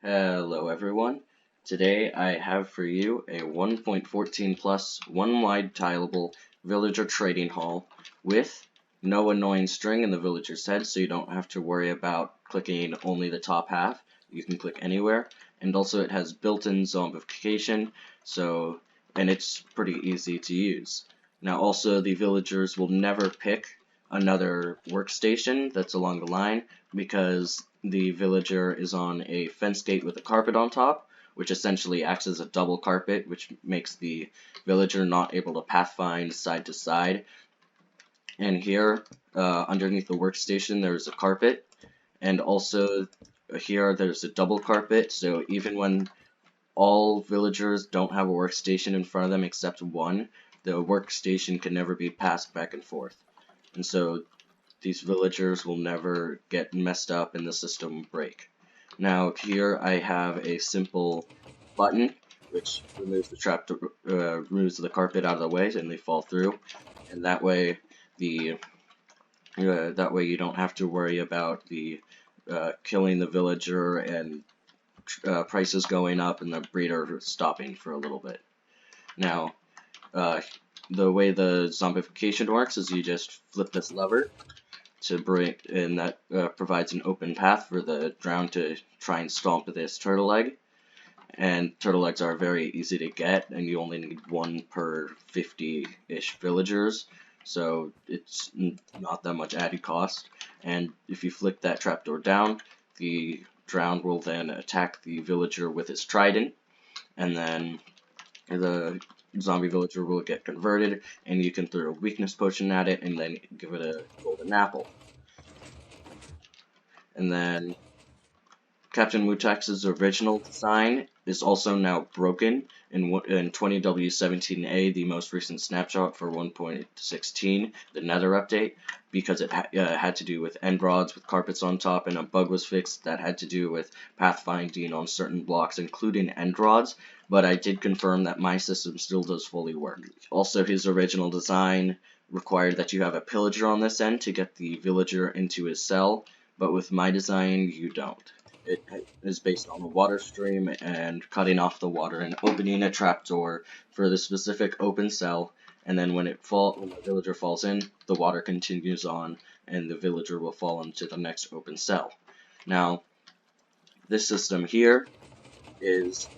Hello everyone. Today I have for you a 1.14 plus one-wide tileable villager trading hall with no annoying string in the villager's head, so you don't have to worry about clicking only the top half. You can click anywhere, and also it has built-in zombification, and it's pretty easy to use. Now also the villagers will never pick another workstation that's along the line because the villager is on a fence gate with a carpet on top, which essentially acts as a double carpet, which makes the villager not able to pathfind side to side. And here, underneath the workstation, there's a carpet, and also here there's a double carpet, so even when all villagers don't have a workstation in front of them except one, the workstation can never be passed back and forth. And so these villagers will never get messed up and the system break. Now here I have a simple button which removes the carpet out of the way and they fall through, and that way you don't have to worry about the killing the villager and prices going up and the breeder stopping for a little bit. Now the way the zombification works is you just flip this lever to break, and that provides an open path for the drown to try and stomp this turtle egg. And turtle eggs are very easy to get, and you only need one per 50-ish villagers, so it's not that much added cost. And if you flick that trapdoor down, the drown will then attack the villager with his trident, and then the zombie villager will get converted, and you can throw a weakness potion at it and then give it a golden apple. And then Captain Mutax's original design is also now broken in 20W17A, the most recent snapshot for 1.16, the Nether update, because it had to do with end rods with carpets on top, and a bug was fixed that had to do with pathfinding on certain blocks, including end rods, but I did confirm that my system still does fully work. Also, his original design required that you have a pillager on this end to get the villager into his cell, but with my design, you don't. It is based on a water stream and cutting off the water and opening a trapdoor for the specific open cell, and then when the villager falls in, the water continues on and the villager will fall into the next open cell. Now, this system here is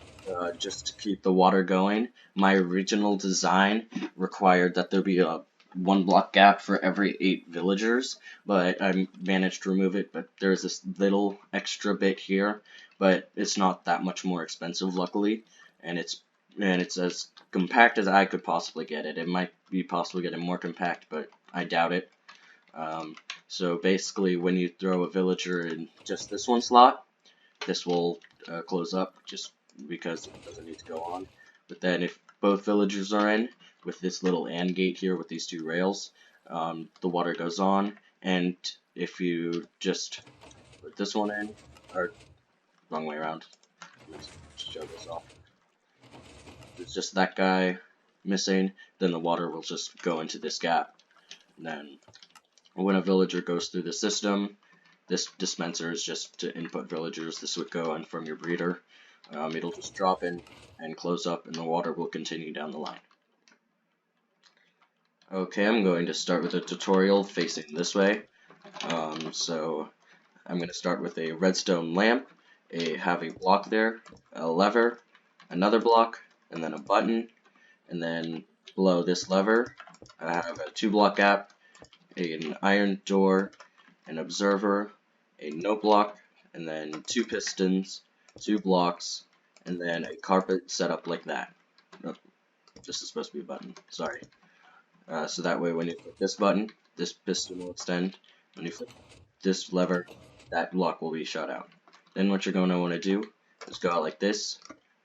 just to keep the water going. My original design required that there be a 1 block gap for every 8 villagers, but I managed to remove it. But there's this little extra bit here, but it's not that much more expensive, luckily, and it's as compact as I could possibly get it. It might be possible getting more compact, but I doubt it. So basically, when you throw a villager in just this one slot, this will close up just because it doesn't need to go on. But then if both villagers are in, with this little AND gate here with these 2 rails, the water goes on, and if you just put this one in, or wrong way around, let's show this off. It's just that guy missing, then the water will just go into this gap. And then when a villager goes through the system, this dispenser is just to input villagers. This would go in from your breeder. It'll just drop in and close up, and the water will continue down the line. Okay, I'm going to start with a tutorial facing this way. So I'm going to start with a redstone lamp, have a block there, a lever, another block, and then a button, and then below this lever I have a 2-block gap, an iron door, an observer, a note block, and then 2 pistons, 2 blocks, and then a carpet set up like that. Oh, this is supposed to be a button, sorry. So that way when you click this button, this piston will extend. When you click this lever, that block will be shut out. Then what you're going to want to do is go out like this,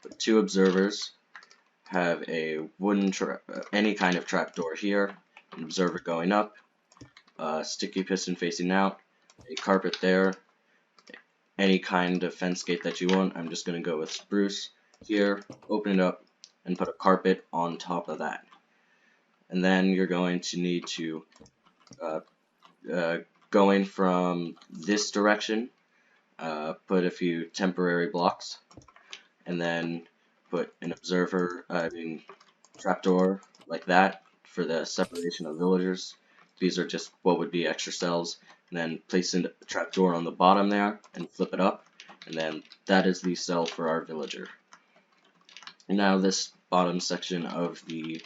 put 2 observers, have a wooden any kind of trapdoor here, an observer going up, a sticky piston facing out, a carpet there, any kind of fence gate that you want. I'm just going to go with spruce here, open it up, and put a carpet on top of that. And then you're going to need to going from this direction, put a few temporary blocks, and then put an trapdoor like that for the separation of villagers. These are just what would be extra cells. And then place a trapdoor on the bottom there and flip it up, and then that is the cell for our villager. And now this bottom section of the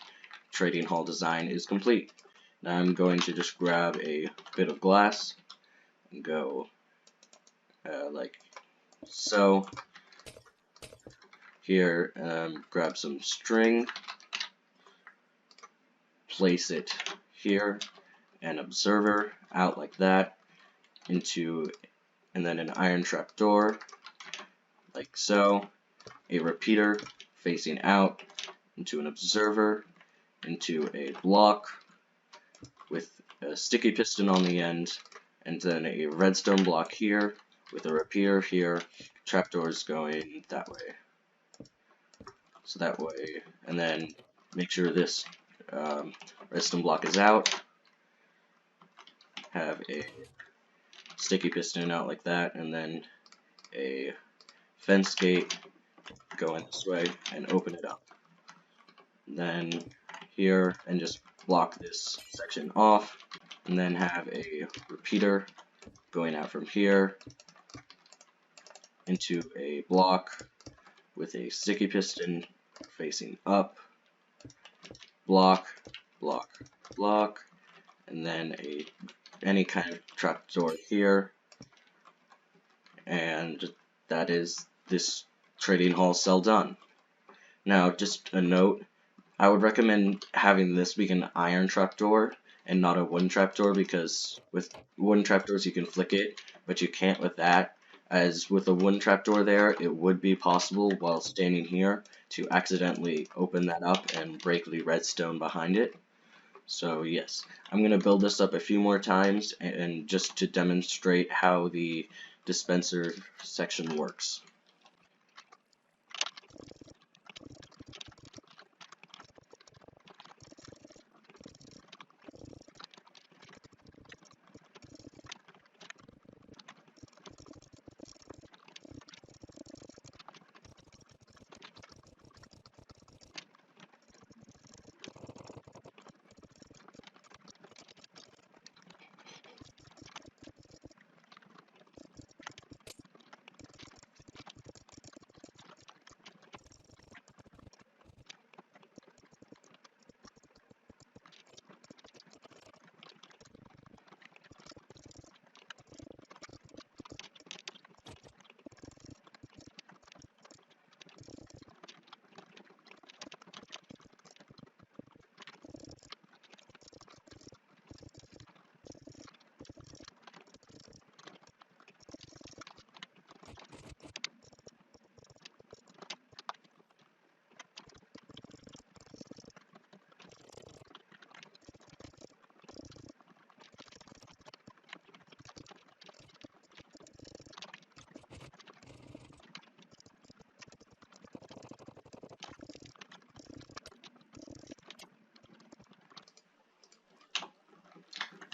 trading hall design is complete. Now I'm going to just grab a bit of glass and go like so. Here, grab some string, place it here, an observer out like that, and then an iron trap door, like so, a repeater facing out, into an observer, into a block with a sticky piston on the end, and then a redstone block here with a repeater here, trapdoors going that way. So that way, and then make sure this redstone block is out, have a sticky piston out like that, and then a fence gate going this way and open it up. Then here, and just block this section off, and then have a repeater going out from here into a block with a sticky piston facing up, block, block, block, and then any kind of trapdoor here, and that is this trading hall cell done. Now, just a note, I would recommend having this be an iron trapdoor and not a wooden trapdoor, because with wooden trapdoors you can flick it, but you can't with that. As with a wooden trapdoor there, it would be possible while standing here to accidentally open that up and break the redstone behind it. So yes, I'm going to build this up a few more times and just to demonstrate how the dispenser section works.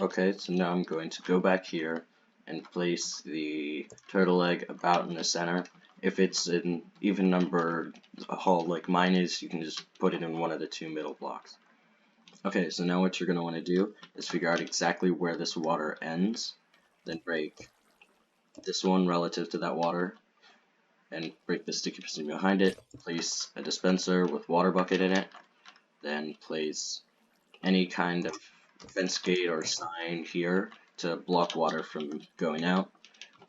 Okay, so now I'm going to go back here and place the turtle egg about in the center. If it's an even number hall like mine is, you can just put it in one of the two middle blocks. Okay, so now what you're going to want to do is figure out exactly where this water ends, then break this one relative to that water, and break the sticky piston behind it, place a dispenser with water bucket in it, then place any kind of fence gate or sign here to block water from going out.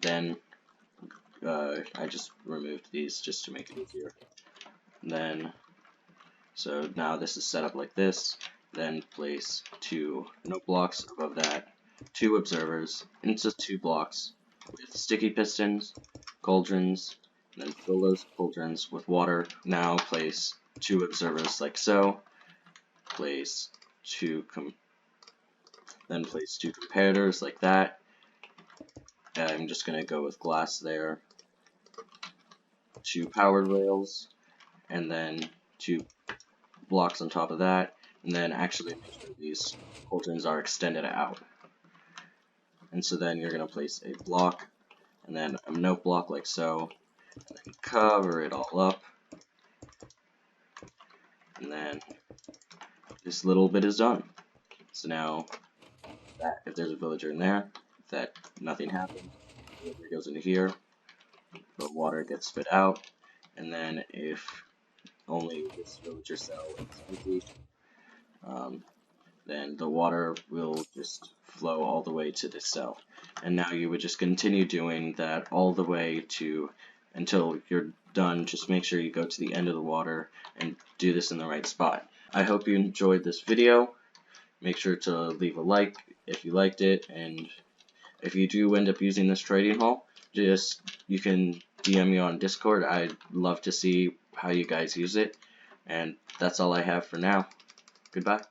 Then I just removed these just to make it easier. Then, so now this is set up like this. Then place two note blocks above that, two observers into two blocks with sticky pistons, cauldrons, and then fill those cauldrons with water. Now place two observers like so. Place then place two comparators like that. I'm just going to go with glass there. Two powered rails, and then two blocks on top of that, and then actually make sure these cauldrons are extended out. And so then you're going to place a block, and then a note block like so, and then cover it all up, and then this little bit is done. So now, that if there's a villager in there, that nothing happens, the villager goes into here, the water gets spit out, and then if only this villager cell is empty, then the water will just flow all the way to this cell. And now you would just continue doing that all the way to until you're done. Just make sure you go to the end of the water and do this in the right spot. I hope you enjoyed this video. Make sure to leave a like if you liked it, and if you do end up using this trading hall, you can DM me on Discord. I'd love to see how you guys use it. And that's all I have for now. Goodbye.